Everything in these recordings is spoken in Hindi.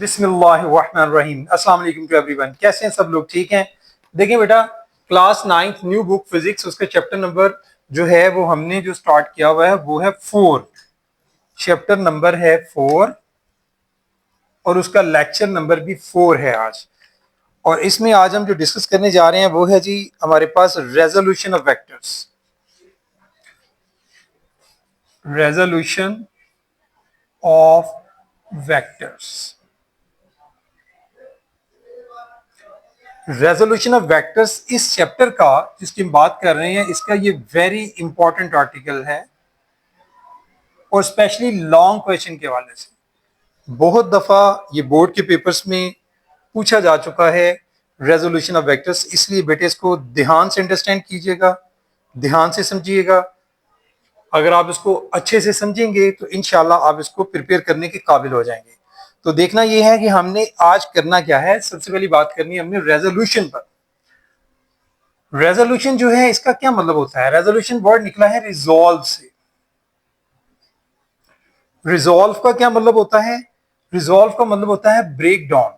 बिस्मिल्लाहिर्रहमानिर्रहीम। अस्सलाम वालेकुम टू एवरीवन। कैसे हैं सब लोग? ठीक हैं? देखें बेटा, class 9th new book physics, उसका चैप्टर नंबर जो है वो हमने जो स्टार्ट किया हुआ है वो है 4। चैप्टर नंबर है 4 और उसका लेक्चर नंबर भी 4 है आज। और इसमें आज हम जो डिस्कस करने जा रहे हैं वो है जी हमारे पास resolution of vectors. Resolution of vectors. Resolution of vectors इस चैप्टर का जिसकी हम बात कर रहे हैं, इसका ये वेरी इंपॉर्टेंट आर्टिकल है और स्पेशली लॉन्ग क्वेश्चन के हवाले से बहुत दफा ये बोर्ड के पेपर्स में पूछा जा चुका है रेजोल्यूशन ऑफ वेक्टर्स। इसलिए बेटे इसको ध्यान से अंडरस्टैंड कीजिएगा, ध्यान से समझिएगा। अगर आप इसको अच्छे से समझेंगे तो इंशाल्लाह आप इसको प्रिपेयर करने के काबिल हो जाएंगे। तो देखना यह है कि हमने आज करना क्या है। सबसे पहली बात करनी है हमने रेजोल्यूशन पर। रेजोल्यूशन जो है इसका क्या मतलब होता है? रेजोल्यूशन वर्ड निकला है रिजॉल्व से। रिजॉल्व का क्या मतलब होता है? रिजॉल्व का मतलब होता है ब्रेक डाउन।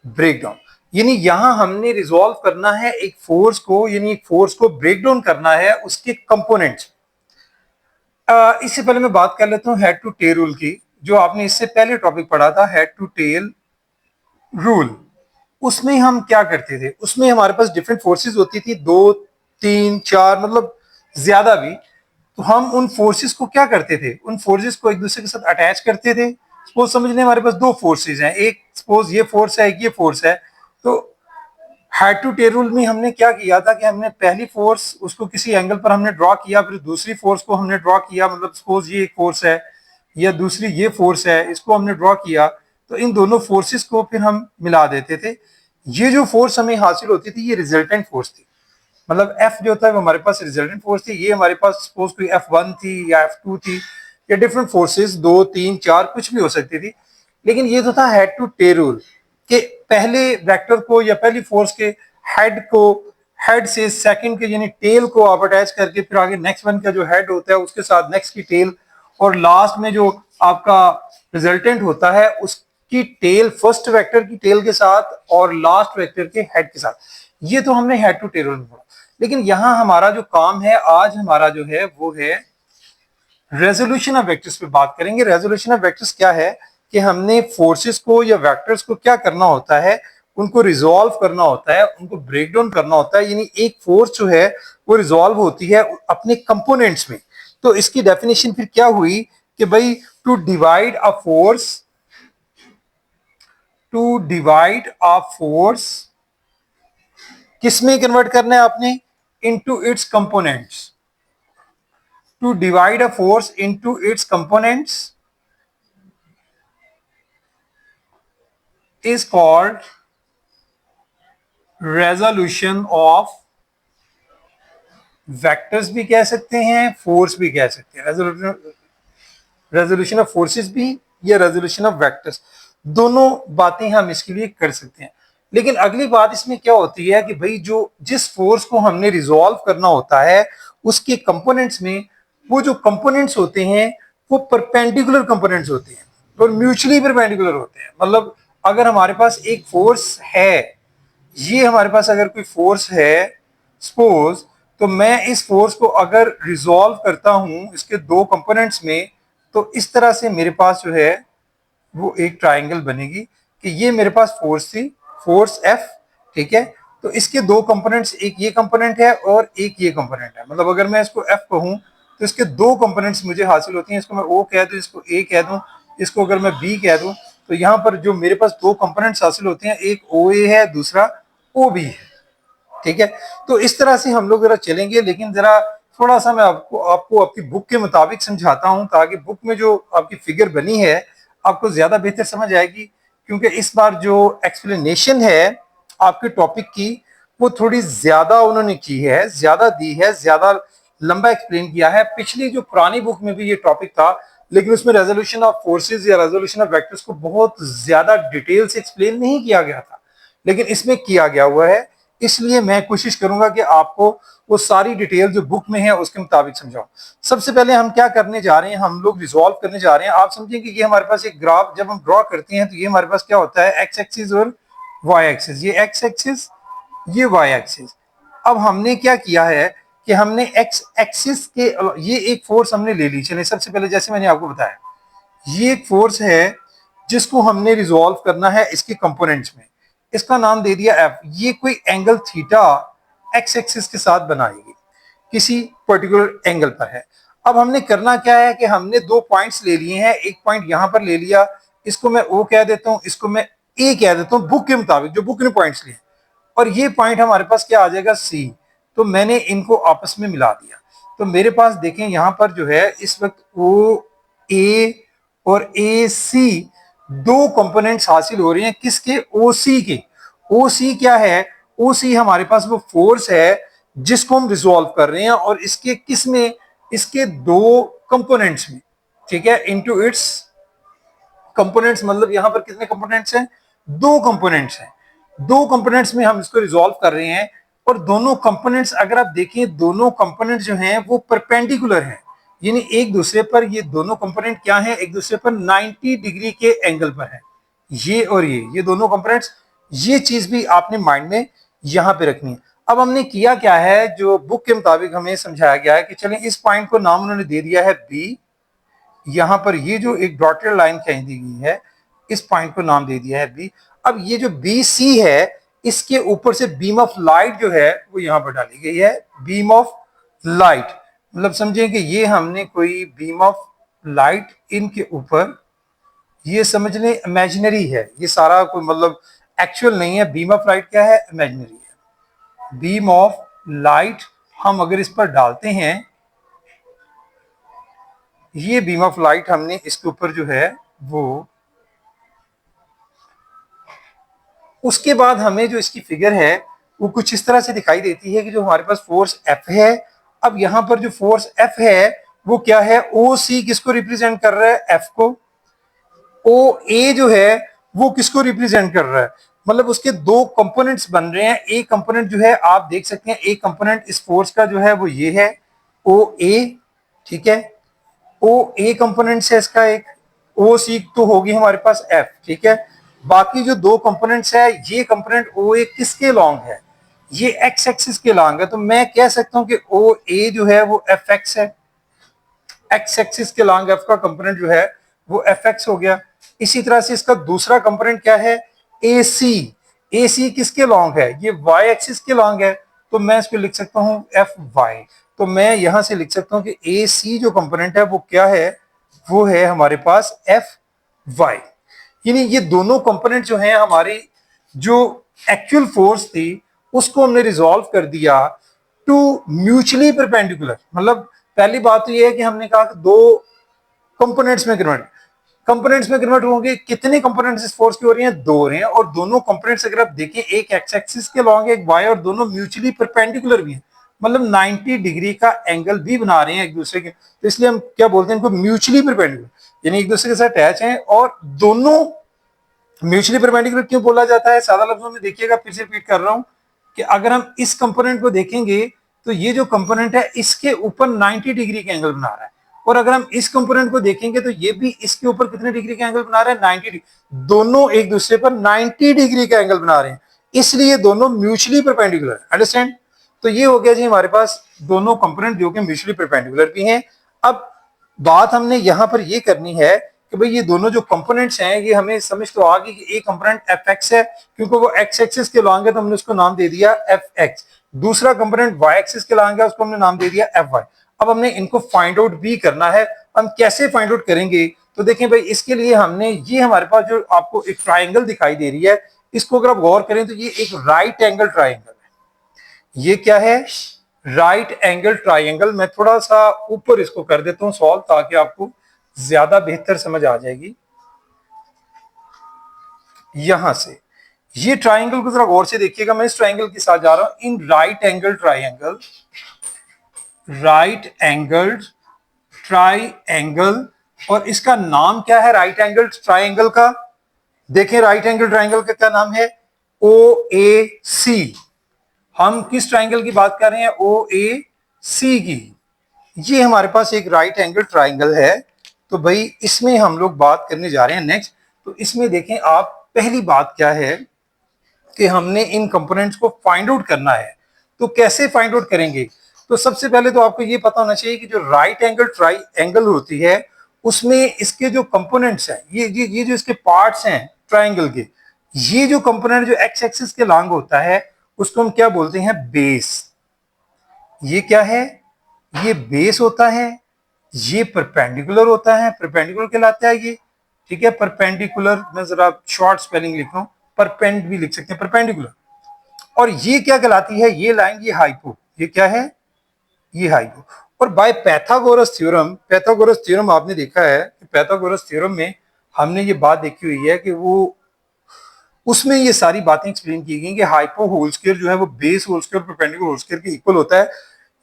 ब्रेक डाउन यानी यहां हमने रिजॉल्व करना है एक फोर्स को, यानी एक फोर्स को ब्रेक डाउन करना है उसके कंपोनेंट्स। इससे पहले मैं बात कर लेता हूं हेड टू टेल रूल की, जो आपने इससे पहले टॉपिक पढ़ा था, हेड टू टेल रूल। उसमें हम क्या करते थे? उसमें हमारे पास डिफरेंट फोर्सेस होती थी, 2 3 4 मतलब ज्यादा भी। तो हम उन फोर्सेस को क्या करते थे? उन फोर्सेस को एक दूसरे के साथ अटैच करते थे। सपोज समझ लें हमारे पास दो फोर्सेस हैं, एक सपोज ये फोर्स है, एक ये फोर्स है। तो हेड टू टेल रूल में हमने क्या किया था कि हमने पहली फोर्स उसको किसी एंगल पर हमने ड्रॉ किया, फिर दूसरी फोर्स को हमने ड्रॉ किया, मतलब सपोज ये एक फोर्स है या दूसरी ये फोर्स है, इसको हमने ड्रॉ किया। तो इन दोनों फोर्सेस को फिर हम मिला देते थे। ये जो फोर्स हमें हासिल होती थी ये रिजल्टेंट फोर्स थी। मतलब एफ जो होता है वो हमारे पास रिजल्टेंट फोर्स थी। ये हमारे पास सपोज कोई F1 थी या F2 थी या डिफरेंट फोर्सेस 2 3 4 कुछ भी हो सकती थी। लेकिन ये तो था हेड टू टेल रूल के पहले वेक्टर को या पहली फोर्स के हेड को, हेड से सेकंड के यानी टेल को आप अटैच करके फिर आगे नेक्स्ट वन का जो हेड होता है उसके साथ नेक्स्ट की टेल, और लास्ट में जो आपका रिजल्टेंट होता है उसकी टेल फर्स्ट वेक्टर की टेल के साथ और लास्ट वेक्टर के हेड के साथ। ये तो हमने हेड टू टेल रूल में पढ़ा। लेकिन यहां हमारा जो काम है आज हमारा जो है वो है रेजोल्यूशन ऑफ वेक्टर्स पे बात करेंगे। रेजोल्यूशन ऑफ वेक्टर्स क्या है कि हमने फोर्सेस को या वेक्टर्स को क्या करना होता है, उनको रिजॉल्व करना होता है, उनको ब्रेक डाउन करना होता है। यानी एक फोर्स जो है वो रिजॉल्व होती है अपने कंपोनेंट्स में। तो इसकी डेफिनेशन फिर क्या हुई कि भाई to divide a force, to divide a force किस में कन्वर्ट करना है आपने? Into its components. To divide a force into its components is called resolution of vectors भी कह सकते हैं, फोर्स भी कह सकते हैं। रेजोल्यूशन ऑफ फोर्सेस भी या रेजोल्यूशन ऑफ वेक्टर्स, दोनों बातें हम इसके लिए कर सकते हैं। लेकिन अगली बात इसमें क्या होती है कि भाई जो जिस फोर्स को हमने रिजॉल्व करना होता है उसके कंपोनेंट्स में, वो जो कंपोनेंट्स होते हैं वो परपेंडिकुलर कंपोनेंट्स होते हैं और म्यूचुअली परपेंडिकुलर होते हैं। मतलब अगर हमारे पास एक फोर्स है, ये हमारे पास अगर कोई फोर्स है सपोज, तो मैं इस फोर्स को अगर रिजॉल्व करता हूं इसके दो कंपोनेंट्स में, तो इस तरह से मेरे पास जो है वो एक ट्राइंगल बनेगी कि ये मेरे पास फोर्स थी, फोर्स F, ठीक है। तो इसके दो कंपोनेंट्स, एक ये कंपोनेंट है और एक ये कंपोनेंट है। मतलब अगर मैं इसको F कहूं तो इसके दो कंपोनेंट्स मुझे हासिल होती हैं। इसको मैं O कह दूं, इसको A कह दूं, इसको अगर मैं B कह दूं, तो यहाँ पर जो मेरे पास दो कंपोनेंट्स हासिल होते हैं, एक OA है, दूसरा OB है, ठीक है। तो इस तरह से हम लोग जरा चलेंगे, लेकिन जरा थोड़ा सा मैं आपको आपको आपकी बुक के मुताबिक समझाता हूं ताकि बुक में जो आपकी फिगर बनी है आपको ज्यादा बेहतर समझ आएगी। क्योंकि इस बार जो एक्सप्लेनेशन है आपके टॉपिक की वो थोड़ी ज्यादा उन्होंने की है, ज्यादा दी है, ज्यादा लंबा एक्सप्लेन किया है। पिछली जो पुरानी बुक में भी ये टॉपिक था, लेकिन उसमें रेजोल्यूशन ऑफ फोर्सेस या रेजोल्यूशन ऑफ वेक्टर्स को बहुत ज्यादा डिटेल से एक्सप्लेन नहीं किया गया था, लेकिन इसमें किया गया हुआ है। इसलिए मैं कोशिश करूंगा कि आपको वो सारी डिटेल जो बुक में है उसके मुताबिक समझाऊं। सबसे पहले हम क्या करने जा रहे हैं, हम लोग रिजॉल्व करने जा रहे हैं। आप समझें कि ये हमारे पास एक ग्राफ जब हम ड्रॉ करते हैं तो ये हमारे पास क्या होता है, एक्स एक्सिस और वाई एक्सिस, ये एक्स एक्सिस ये वाई एक्सिस। अब हमने क्या किया है कि हमने एक्स एक्सिस के ये एक फोर्स हमने ले ली। चलिए सबसे पहले जैसे मैंने आपको बताया ये एक फोर्स है जिसको हमने रिजॉल्व करना है इसके कंपोनेंट्स में, इसका नाम दे दिया एफ। ये कोई एंगल थीटा एक्स एक्सिस के साथ बनाएगी, किसी पर्टिकुलर एंगल पर है। अब हमने करना क्या है कि हमने दो पॉइंट्स ले लिए हैं, एक पॉइंट यहां पर ले लिया, इसको मैं ओ कह देता हूं, इसको मैं ए कह देता हूं बुक के मुताबिक, जो बुक ने पॉइंट्स लिए, और ये पॉइंट हमारे पास क्या आ जाएगा सी। तो मैंने इनको आपस में मिला दिया। तो मेरे पास देखें यहां पर जो है इस वक्त ओ ए और ए सी दो कंपोनेंट्स हासिल हो रहे हैं, किसके, ओ सी के। ओ सी क्या है, ओ सी हमारे पास वो फोर्स है जिसको हम रिजॉल्व कर रहे हैं, और इसके किस में, इसके दो कंपोनेंट्स में, ठीक है, इनटू इट्स कंपोनेंट्स। मतलब यहां पर कितने कंपोनेंट्स हैं, दो कंपोनेंट्स हैं। दो कंपोनेंट्स में हम इसको रिजॉल्व कर रहे हैं, और दोनों कंपोनेंट्स अगर आप देखें, दोनों कंपोनेंट्स जो हैं वो परपेंडिकुलर हैं, यानी एक दूसरे पर, ये दोनों कंपोनेंट क्या हैं, एक दूसरे पर 90 डिग्री के एंगल पर है, ये और ये दोनों कंपोनेंट्स। ये चीज भी आपने माइंड में यहां पे रखनी है। अब हमने किया क्या है, जो बुक के मुताबिक हमें समझाया गया है कि चलें इस पॉइंट को नाम उन्होंने दे दिया है बी। यहां पर ये जो एक डॉटेड लाइन कहीं दी गई है, इस पॉइंट को नाम दे दिया है बी। अब ये जो बी सी है, इसके ऊपर से बीम ऑफ लाइट जो है वो यहां पर डाली गई है, बीम ऑफ लाइट। मतलब समझें कि ये हमने कोई बीम ऑफ लाइट इनके ऊपर, ये समझ लें इमेजिनरी है, ये सारा कोई मतलब एक्चुअल नहीं है। बीम ऑफ लाइट क्या है, इमेजिनरी है। बीम ऑफ लाइट हम अगर इस पर डालते हैं, ये बीम ऑफ लाइट हमने इसके ऊपर जो है वो, उसके बाद हमें जो इसकी फिगर है वो कुछ इस तरह से दिखाई देती है कि जो हमारे पास फोर्स एफ है, अब यहां पर जो फोर्स एफ है वो क्या है, ओ सी किसको रिप्रेजेंट कर रहा है, एफ को। ओ ए जो है वो किसको रिप्रेजेंट कर रहा है, मतलब उसके दो कंपोनेंट्स बन रहे हैं। एक कंपोनेंट जो है आप देख सकते हैं, एक कंपोनेंट इस फोर्स का जो है वो ये है ओ ए, ठीक है। ओ ए कंपोनेंट है इसका एक, ओ सी तो होगी हमारे पास एफ, ठीक है। बाकी जो दो कंपोनेंट्स है, ये कंपोनेंट ओ ए किसके लॉन्ग है, ये एक्स एक्सिस के लॉन्ग है। तो मैं कह सकता हूं कि ओ ए जो है वो एफ एक्स है, एक्स एक्सिस के लॉन्ग एफ का कंपोनेंट जो है वो एफ एक्स हो गया। इसी तरह से इसका दूसरा कंपोनेंट क्या है, ए सी। ए सी किसके लॉन्ग है, ये वाई एक्सिस के लॉन्ग है, तो मैं इसको लिख सकता हूं एफ वाई। तो मैं यहां से लिख सकता हूं कि ए सी जो कंपोनेंट है वो क्या है, वो है हमारे पास एफ वाई। यानी ये दोनों कंपोनेंट जो हैं हमारी, जो एक्चुअल फोर्स थी उसको हमने रिजॉल्व कर दिया टू म्यूचुअली परपेंडिकुलर। मतलब पहली बात तो ये है कि हमने कहा कि दो कंपोनेंट्स में कन्वर्ट होंगे। कितने कंपोनेंट्स इस फोर्स की हो रही हैं, दो हो रहे हैं, और दोनों कंपोनेंट्स अगर आप देखें, एक एक्स एक्सिस के लॉन्ग है, एक वाई, और दोनों म्यूचुअली परपेंडिकुलर भी हैं, मतलब 90 डिग्री का एंगल भी बना रहे हैं एक दूसरे के। तो इसलिए हम क्या बोलते हैं इनको, म्यूचुअली परपेंडिकुलर, यानी एक दूसरे के साथ अटैच हैं। और दोनों म्यूचुअली परपेंडिकुलर क्यों बोला जाता है, सादा लफ्जों में देखिएगा, फिर से रिपीट कर रहा हूं कि अगर हम इस कंपोनेंट को देखेंगे तो ये जो कंपोनेंट है इसके ऊपर 90 डिग्री का एंगल बना रहा है, और अगर हम इस कंपोनेंट को देखेंगे तो ये भी इसके ऊपर कितने डिग्री का एंगल बना रहा है, 90 डिग्री। दोनों एक दूसरे पर 90 डिग्री का एंगल बना रहे हैं, इसलिए दोनों म्यूचुअली परपेंडिकुलर। अंडरस्टैंड। तो ये हो गया जी हमारे पास दोनों कंपोनेंट जो कि म्यूचुअली परपेंडिकुलर भी हैं। अब बात हमने यहां पर ये करनी है कि भाई ये दोनों जो कंपोनेंट्स हैं, ये हमें समझ तो आ गई कि एक कंपोनेंट एफ एक्स है, क्योंकि वो एक्स एक्सिस के लॉन्ग है तो हमने उसको नाम दे दिया एफ एक्स। दूसरा कंपोनेंट वाई एक्सिस के लॉन्ग है, उसको हमने नाम दे दिया एफ वाई। अब हमने इनको फाइंड आउट भी करना है। हम कैसे फाइंड आउट करेंगे, तो देखें भाई, इसके लिए हमने, ये हमारे पास जो आपको एक ट्राइंगल दिखाई दे रही है, इसको अगर आप गौर करें तो ये एक राइट एंगल ट्राइंगल है। ये क्या है, राइट एंगल ट्राइंगल। मैं थोड़ा सा ऊपर इसको कर देता हूं सॉल्व, ताकि आपको ज्यादा बेहतर समझ आ जाएगी। यहां से ये ट्राइंगल को जरा गौर से देखिएगा, मैं इस ट्राइंगल के साथ जा रहा हूं, in right angle triangle, right angle triangle. और इसका नाम क्या है राइट एंगल ट्राइंगल का, देखें राइट एंगल ट्राइंगल का क्या नाम है, ओ ए सी। हम किस ट्राइंगल की बात कर रहे हैं? ओ ए सी की। ये हमारे पास एक राइट एंगल ट्राइंगल है। तो भाई इसमें हम लोग बात करने जा रहे हैं नेक्स्ट। तो इसमें देखें आप, पहली बात क्या है कि हमने इन कंपोनेंट्स को फाइंड आउट करना है। तो कैसे फाइंड आउट करेंगे? तो सबसे पहले तो आपको ये पता होना चाहिए कि जो राइट एंगल ट्राई एंगल होती है उसमें इसके जो कंपोनेंट्स हैं, ये जो इसके पार्ट्स हैं ट्राइंगल के, ये जो कंपोनेंट जो एक्स एक्सिस के लॉन्ग होता है उसको हम क्या बोलते हैं? बेस। ये क्या है? ये बेस होता है। ये परपेंडिकुलर होता है, परपेंडिकुलर कहलाता है ये। ठीक है, परपेंडिकुलर, मैं जरा शॉर्ट स्पेलिंग लिख रहा हूं, परपेंड भी लिख सकते हैं, परपेंडिकुलर। और ये क्या कहलाती है? ये लाइन, ये हाइपो। ये क्या है? ये हाइपो। और by Pythagoras theorem, Pythagoras theorem आपने देखा है कि पैथागोरस थ्योरम में हमने ये बात देखी हुई है कि वो, उसमें ये सारी बातें एक्सप्लेन की गई कि हाइपो होल स्क्वायर जो है वो base whole square perpendicular whole square के इक्वल होता है।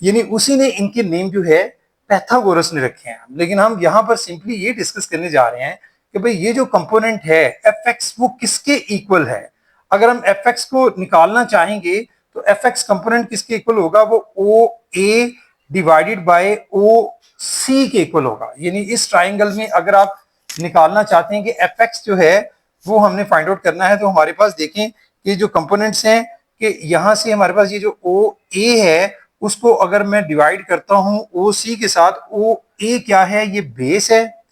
यानी उसी ने इनके नेम जो है पैथागोरस ने रखे हैं। लेकिन हम यहाँ पर सिंपली ये डिस्कस करने जा रहे हैं कि भाई ये जो कंपोनेंट है एफ एक्स, वो किसके इक्वल है? अगर हम एफ एक्स को निकालना चाहेंगे तो एफ एक्स कंपोनेंट किसके इक्वल होगा? वो ओ ए डिवाइडेड बाय ओ सी के इक्वल होगा। यानी इस ट्राइंगल में अगर आप निकालना चाहते हैं कि एफ एक्स जो है वो हमने फाइंड आउट करना है, तो हमारे पास देखें कि जो कंपोनेंट्स हैं कि यहां से हमारे पास ये जो ओ ए है उसको अगर मैं डिवाइड करता हूं ओ सी के साथ, ओ ए क्या है? ये बेस है।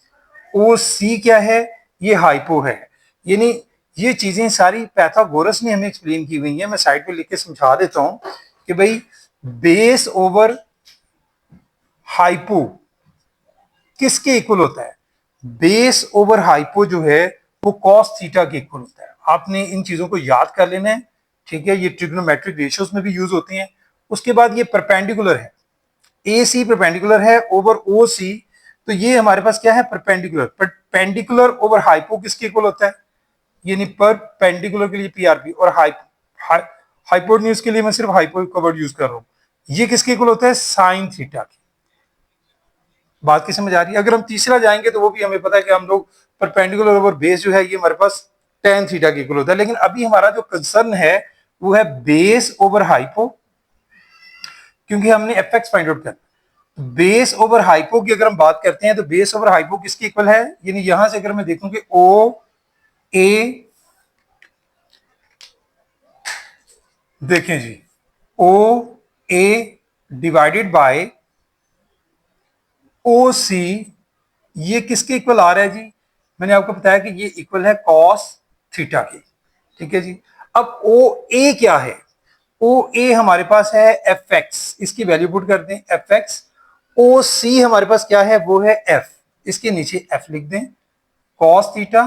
ओ सी क्या है? ये हाइपो है। यानी ये चीजें सारी पैथागोरस ने हमें एक्सप्लेन की हुई हैं। मैं साइड पे लिख के समझा देता हूं कि भाई बेस ओवर हाइपो किसके इक्वल होता है? बेस ओवर हाइपो जो है वो कॉस थीटा के इक्वल होता है। आपने इन चीजों को याद कर लेना है। ठीक है, ये ट्रिग्नोमेट्रिक रेशियोज में भी यूज होती हैं। उसके बाद ये परपेंडिकुलर है, ए सी परपेंडिकुलर है ओवर ओ सी। तो ये हमारे पास क्या है? परपेंडिकुलर। परपेंडिकुलर ओवर हाइपो किसके इक्वल होता है? यानी परपेंडिकुलर के लिए पीआरपी, और हाइपोटेन्यूज के लिए मैं सिर्फ हाइपो का वर्ड यूज कर रहा हूं। ये किसके इक्वल होता है? साइन थीटा की। बात की समझ आ रही है? अगर हम तीसरा जाएंगे तो वो भी हमें पता है कि हम लोग परपेंडिकुलर ओवर बेस जो है ये हमारे पास टेन थीटा के इक्वल होता है। लेकिन अभी हमारा जो कंसर्न है वो है बेस ओवर हाइपो, क्योंकि हमने एफ एक्स फाइंड आउट करना। बेस ओवर हाइपो की अगर हम बात करते हैं तो बेस ओवर हाइपो किसके इक्वल है? यानी यहां से अगर मैं देखूं कि ओ ए, देखें जी, ओ ए डिवाइडेड बाय ओ सी, ये किसके इक्वल आ रहा है जी? मैंने आपको बताया कि ये इक्वल है कॉस थीटा के। ठीक है जी। अब ओ ए क्या है? ओ ए हमारे पास है एफ एक्स, इसकी वैल्यू पुट कर दें एफ एक्स। ओ सी हमारे पास क्या है? वो है एफ, इसके नीचे एफ लिख दें, कॉस थीटा।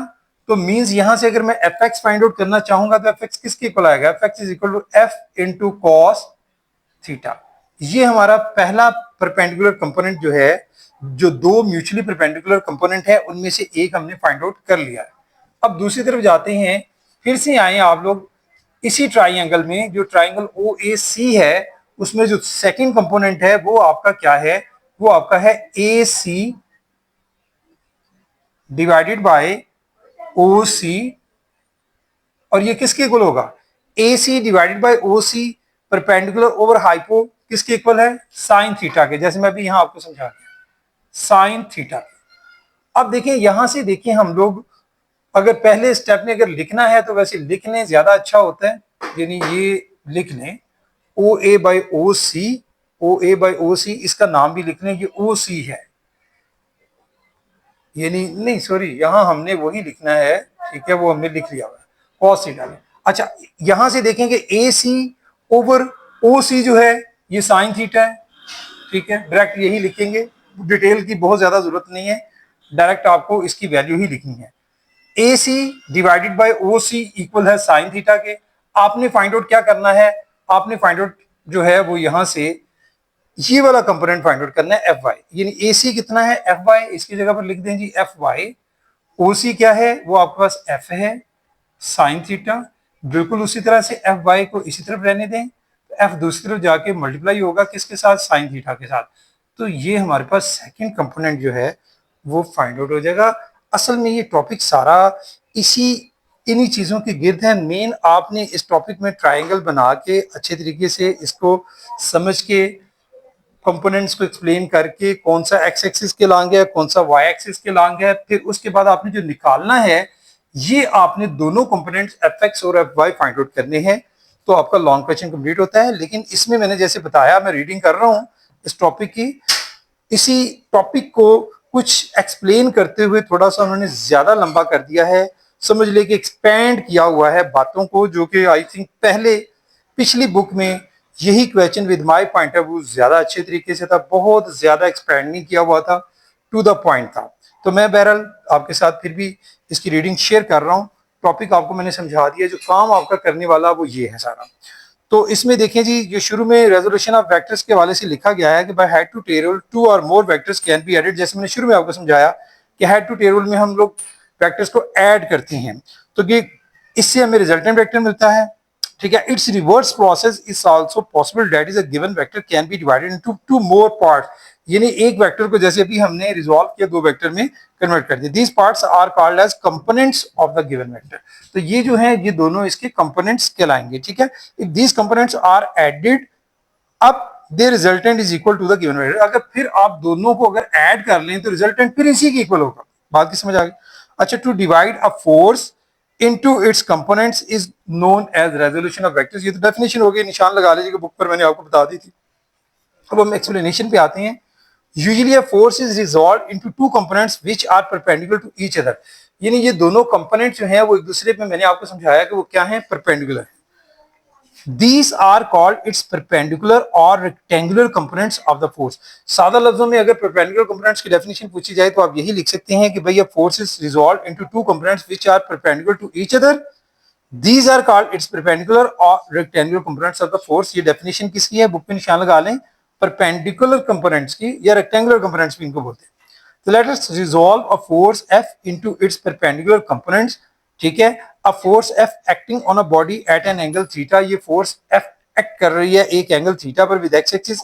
तो मींस यहां से अगर मैं एफ एक्स फाइंड आउट करना चाहूंगा तो एफ एक्स किसके इक्वल आएगा? F X is equal to F into cos theta. ये हमारा पहला परपेंडिकुलर कंपोनेंट जो है, जो दो म्यूचुअली परपेंडिकुलर कंपोनेंट है उनमें से एक हमने फाइंड आउट कर लिया है। अब दूसरी तरफ जाते हैं, फिर से आए आप लोग इसी ट्राइंगल में, जो ट्राइंगल ओ ए सी है उसमें जो सेकंड कंपोनेंट है वो आपका क्या है? वो आपका है A C divided by O सी। और ये किसके इक्वल होगा? A C divided by O C perpendicular over hypo किसके इक्वल है? साइन थीटा के, जैसे मैं अभी यहां आपको समझा दिया, साइन थीटा के। अब देखिए यहां से देखिए हम लोग अगर पहले स्टेप में अगर लिखना है तो वैसे लिखने ज्यादा अच्छा होता है। यानी ये लिख लें ओ ए by O C, O A by O सी, इसका नाम भी लिख लें, ये ओ सी है। यानी नहीं सॉरी, यहां हमने वही लिखना है। ठीक है, वो हमने लिख लिया हुआ है कॉस थीटा में। अच्छा, यहां से देखेंगे ए सी ओवर ओ सी जो है ये साइन थीटा है। ठीक है, डायरेक्ट यही लिखेंगे, डिटेल की बहुत ज्यादा जरूरत नहीं है, डायरेक्ट आपको इसकी वैल्यू ही लिखनी है। A C divided by O C equal है साइन थीटा के। आपने फाइंड आउट क्या करना है? आपने फाइंड आउट जो है वो यहां से ये वाला कंपोनेंट फाइंड आउट करना है एफ वाई। यानी ए सी कितना है? एफ वाई, इसकी जगह पर लिख दें जी एफ वाई। ओ सी क्या है? वो आपके पास एफ है, साइन थीटा। बिल्कुल उसी तरह से एफ वाई को इसी तरफ रहने दें, तो एफ दूसरी तरफ जाके मल्टीप्लाई होगा किसके साथ? साइन थीटा के साथ। तो ये हमारे पास सेकंड कंपोनेंट जो है वो फाइंड आउट हो जाएगा। असल में ये टॉपिक सारा इसी इन्हीं चीजों के गिर्द है। मेन आपने इस टॉपिक में ट्रायंगल बना के अच्छे तरीके से इसको समझ के कंपोनेंट्स को एक्सप्लेन करके कौन सा एक्स एक्सिस के लॉन्ग है, कौन सा वाई एक्सिस के लॉन्ग है, फिर उसके बाद आपने जो निकालना है ये आपने दोनों कंपोनेंट्स एफ एक्स और एफ वाई फाइंड आउट करने हैं, तो आपका लॉन्ग क्वेश्चन कंप्लीट होता है। लेकिन इसमें मैंने जैसे बताया, मैं रीडिंग कर रहा हूं इस टॉपिक की, इसी टॉपिक को कुछ एक्सप्लेन करते हुए थोड़ा सा उन्होंने ज्यादा लंबा कर दिया है, समझ ले कि एक्सपेंड किया हुआ है बातों को, जो कि आई थिंक पहले पिछली बुक में यही question with my point of view ज्यादा अच्छे तरीके से था, बहुत ज्यादा एक्सपेंड नहीं किया हुआ था, टू द पॉइंट था। तो मैं बहरहाल आपके साथ फिर भी इसकी रीडिंग शेयर कर रहा हूँ। टॉपिक आपको मैंने समझा दिया, जो काम आपका करने वाला वो ये है सारा। तो इसमें देखें जी, जो शुरू में रेजोल्यूशन ऑफ वेक्टर्स के हवाले से लिखा गया है कि by head to table two or more vectors can be added. जैसे मैंने शुरू में आपको समझाया कि हेड टू टेबल में हम लोग वेक्टर्स को ऐड करते हैं, तो ये इससे हमें रिजल्टेंट वेक्टर मिलता है, ठीक है। It's reverse process is also possible, that is a given vector can be divided into two more parts. यानी एक वेक्टर को जैसे अभी हमने रिजॉल्व किया, दो वेक्टर में कन्वर्ट कर दिया। These parts are called as components of the given vector. तो ये जो है ये दोनों इसके कंपोनेंट्स कहलाएंगे, ठीक है। If these components are added अब the resultant is equal to the given vector. अगर फिर आप दोनों को अगर ऐड कर लें तो रिजल्टेंट फिर इसी के इक्वल होगा। बात की समझ आ गई? अच्छा, to divide a force into its components is known as resolution of vectors। ये तो डेफिनेशन हो गई, निशान लगा लीजिएगा, बुक पर मैंने आपको बता दी थी। अब हम एक्सप्लेनेशन पे आते हैं। Usually a force is resolve into two components which are perpendicular to each other. यानी ये दोनों कंपोनेंट्स जो हैं वो एक दूसरे पे, मैंने आपको समझाया कि वो क्या है, परपेंडिकुलर है। These are called its perpendicular or rectangular components of the force। सादा लफ्जों में अगर perpendicular components की डेफिनेशन पूछी जाए तो आप यही लिख सकते हैं कि भाई ये force is resolved into two components which are perpendicular to each other। These are called its perpendicular or rectangular components of the force। ये डेफिनेशन किसकी है, बुक पे निशान लगा लें, perpendicular components की या rectangular components भी इनको बोलते हैं। तो let us resolve a force F into its perpendicular components, ठीक है। A force F acting on a body at an angle theta. ये फोर्स F एक्ट कर रही है एक एंगल थीटा पर विद एक्स एक्सिस,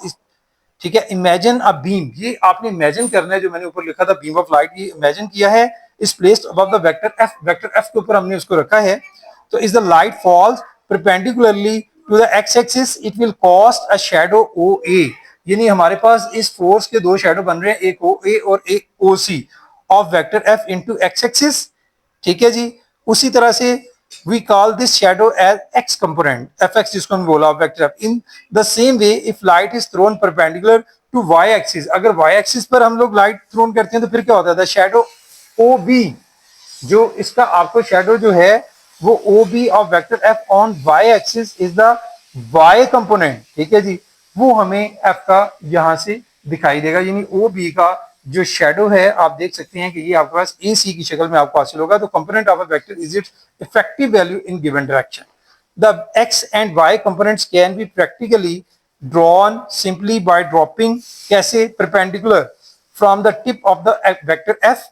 ठीक है। इमेजिन अ बीम, ये आपने इमेजिन करना है, जो मैंने ऊपर लिखा था बीम ऑफ लाइट, ये इमेजिन किया है, is placed above the vector F। Vector F के ऊपर हमने उसको रखा है। तो is the light falls perpendicularly to the x axis, it will cast a shadow OA। यानी हमारे पास इस फोर्स के दो शैडो बन रहे हैं, एक OA और एक OC of vector F into x axis, ठीक है जी। उसी तरह से we call this shadow as x component, fx जिसको हम बोला vector f। in the same way if light is thrown perpendicular to y axis, अगर y axis पर हम लोग लाइट थ्रोन करते हैं तो फिर क्या होता है, शैडो OB, जो इसका आपको शैडो जो है वो OB of vector f on y axis is the y component, ठीक है जी। वो हमें f का यहां से दिखाई देगा, यानी OB का जो शैडो है आप देख सकते हैं कि ये आपके पास AC की शक्ल में आपको हासिल होगा। तो component of a vector is its effective value in given direction. The x and y components can be practically drawn simply by dropping, कैसे, perpendicular from the tip of the vector f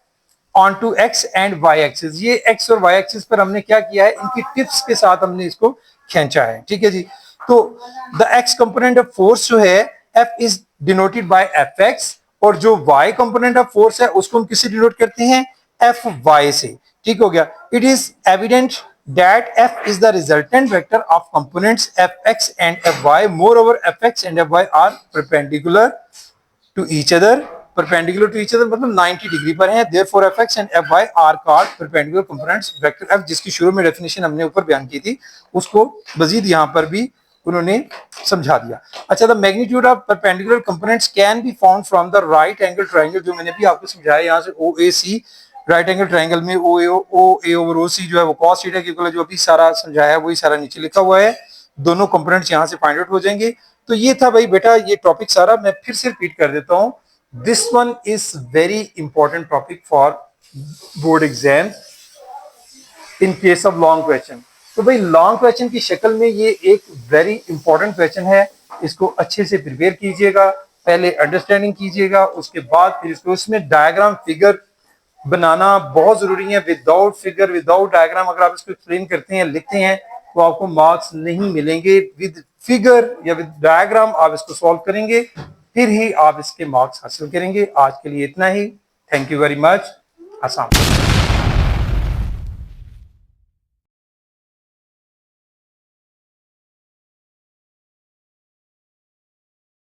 onto x and y axis. ये x और y एक्सिस पर हमने क्या किया है, इनकी टिप्स के साथ हमने इसको खींचा है, ठीक है जी। तो the x component of force जो है F is denoted by Fx, और जो y कंपोनेंट ऑफ फोर्स है उसको हम किससे डिनोट करते हैं, Fy से, ठीक हो गया। It is evident that F is the resultant vector of components Fx and Fy। Moreover, Fx and Fy are perpendicular to each other। perpendicular to each other मतलब 90 डिग्री पर हैं। therefore Fx and Fy are called perpendicular components vector F, जिसकी शुरू में डेफिनेशन हमने ऊपर बयान की थी, उसको मजीद यहाँ पर भी उन्होंने समझा दिया। अच्छा, the magnitude of perpendicular components can be found from the right angle triangle, जो मैंने भी आपको समझाया, यहाँ से OAC राइट एंगल ट्रायंगल में OA ओवर OC जो है वो cos थीटा की इक्वल है, जो अभी सारा समझाया है वही सारा नीचे लिखा हुआ है। दोनों कंपोनेंट्स यहाँ से फाइंड आउट हो जाएंगे। तो ये था भाई बेटा ये टॉपिक सारा, मैं फिर से रिपीट कर देता हूँ। This one is very important topic for board exam in case of long question. तो भाई लॉन्ग क्वेश्चन की शक्ल में ये एक वेरी इंपॉर्टेंट क्वेश्चन है, इसको अच्छे से प्रिपेयर कीजिएगा, पहले अंडरस्टैंडिंग कीजिएगा, उसके बाद फिर इसको इसमें डायग्राम फिगर बनाना बहुत जरूरी है। विदाउट फिगर विदाउट डायग्राम अगर आप इसको एक्सप्लेन करते हैं, लिखते हैं, तो आपको मार्क्स नहीं मिलेंगे। विद फिगर या विद डायग्राम आप इसको सॉल्व करेंगे, फिर ही आप इसके मार्क्स हासिल करेंगे। आज के लिए इतना ही। Thank you very much. Assam.